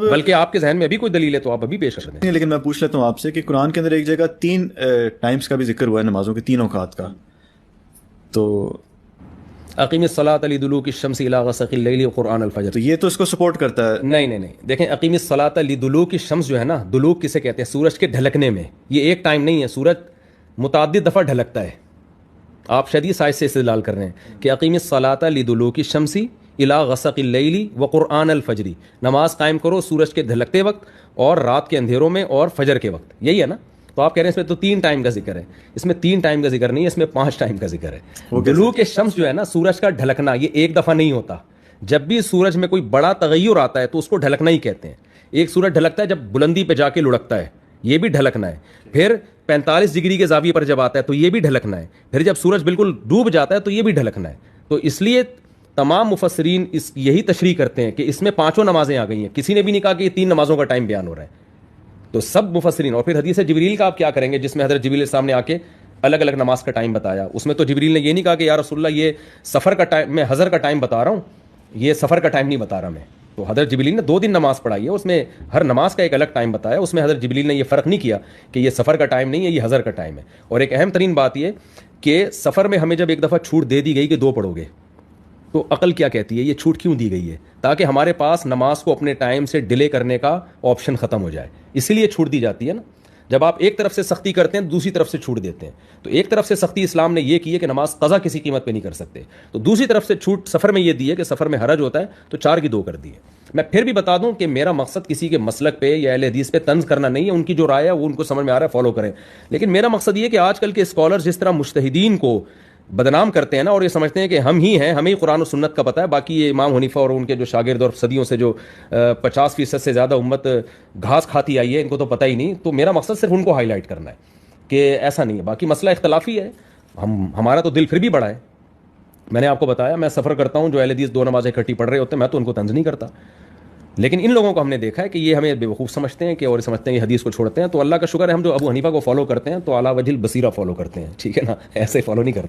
بلکہ آپ کے ذہن میں ابھی کوئی دلیل ہے تو آپ ابھی پیش کر دیں. لیکن میں پوچھ لیتا ہوں آپ سے کہ قرآن کے اندر ایک جگہ 3 ٹائمز کا بھی ذکر ہوا ہے نمازوں کے 3 اوقات کا, تو اقیم الصلاۃ لدلوک الشمس الی غسق اللیل وقرآن الفجر, تو یہ تو اس کو سپورٹ کرتا ہے. نہیں, دیکھیں اقیم الصلاۃ لدلوک الشمس جو ہے نا, دلوک کسے کہتے ہیں؟ سورج کے ڈھلکنے میں. یہ ایک ٹائم نہیں ہے, سورج متعدد دفعہ ڈھلکتا ہے. آپ شدید سائز سے استدلال کر رہے ہیں کہ اقیم الصلاۃ لدلوک الشمس الی غسق اللیل وقرآن الفجر, نماز قائم کرو سورج کے ڈھلکتے وقت اور رات کے اندھیروں میں اور فجر کے وقت. یہی ہے نا؟ تو آپ کہہ رہے ہیں اس میں تو 3 ٹائم کا ذکر ہے. اس میں 3 ٹائم کا ذکر نہیں ہے, اس میں 5 ٹائم کا ذکر ہے. دلوک الشمس جو ہے نا, سورج کا ڈھلکنا, یہ ایک دفعہ نہیں ہوتا. جب بھی سورج میں کوئی بڑا تغیر آتا ہے تو اس کو ڈھلکنا ہی کہتے ہیں. ایک سورج ڈھلکتا ہے جب بلندی پہ جا کے لڑکتا ہے, یہ بھی ڈھلکنا ہے. پھر 45 ڈگری کے زاویے پر جب آتا ہے تو یہ بھی ڈھلکنا ہے. پھر جب سورج بالکل ڈوب جاتا ہے تو یہ بھی ڈھلکنا ہے. تو اس لیے تمام مفسرین یہی تشریح کرتے ہیں کہ اس میں 5 نمازیں آ گئی ہیں. کسی نے بھی نہیں کہا کہ یہ 3 نمازوں کا ٹائم بیان ہو رہا ہے. تو سب مفسرین. اور پھر حدیث جبریل کا آپ کیا کریں گے جس میں حضرت جبریل سامنے آ کے الگ الگ نماز کا ٹائم بتایا؟ اس میں تو جبریل نے یہ نہیں کہا کہ یا رسول اللہ یہ سفر کا ٹائم, میں حضر کا ٹائم بتا رہا ہوں, یہ سفر کا ٹائم نہیں بتا رہا میں. تو حضرت جبریل نے 2 دن نماز پڑھائی ہے, اس میں ہر نماز کا ایک الگ ٹائم بتایا. اس میں حضرت جبریل نے یہ فرق نہیں کیا کہ یہ سفر کا ٹائم نہیں ہے, یہ حضر کا ٹائم ہے. اور ایک اہم ترین بات یہ کہ سفر میں ہمیں جب ایک دفعہ چھوٹ دے دی گئی کہ 2 پڑھو گے, تو عقل کیا کہتی ہے یہ چھوٹ کیوں دی گئی ہے؟ تاکہ ہمارے پاس نماز کو اپنے ٹائم سے ڈیلے کرنے کا آپشن ختم ہو جائے. اسی لیے چھوٹ دی جاتی ہے نا. جب آپ ایک طرف سے سختی کرتے ہیں دوسری طرف سے چھوٹ دیتے ہیں. تو ایک طرف سے سختی اسلام نے یہ کی ہے کہ نماز قضا کسی قیمت پہ نہیں کر سکتے, تو دوسری طرف سے چھوٹ سفر میں یہ دی ہے کہ سفر میں حرج ہوتا ہے تو 4 کی 2 کر دی ہے. میں پھر بھی بتا دوں کہ میرا مقصد کسی کے مسلک پہ یا اہل حدیث پہ طنز کرنا نہیں ہے. ان کی جو رائے ہے وہ ان کو سمجھ میں آ رہا ہے فالو کریں, لیکن میرا مقصد یہ کہ آج کل کے اسکالر جس طرح مجتہدین کو بدنام کرتے ہیں نا, اور یہ سمجھتے ہیں کہ ہم ہی ہیں, ہمیں قرآن و سنت کا پتہ ہے, باقی یہ امام حنیفہ اور ان کے جو شاگرد اور صدیوں سے جو 50% سے زیادہ امت گھاس کھاتی آئی ہے, ان کو تو پتہ ہی نہیں. تو میرا مقصد صرف ان کو ہائی لائٹ کرنا ہے کہ ایسا نہیں ہے. باقی مسئلہ اختلافی ہے, ہمارا تو دل پھر بھی بڑا ہے. میں نے آپ کو بتایا میں سفر کرتا ہوں, جو اہل حدیث 2 نمازیں اکٹھی پڑھ رہے ہوتے ہیں میں تو ان کو طنز نہیں کرتا, لیکن ان لوگوں کو ہم نے دیکھا ہے کہ یہ ہمیں بیوقوف سمجھتے ہیں کہ اور سمجھتے ہیں یہ حدیث کو چھوڑتے ہیں. تو اللہ کا شکر ہے ہم جو ابو حنیفہ کو فالو کرتے ہیں تو علی وجہ البصیرہ فالو کرتے ہیں, ٹھیک ہے نا, ایسے فالو نہیں کرتے.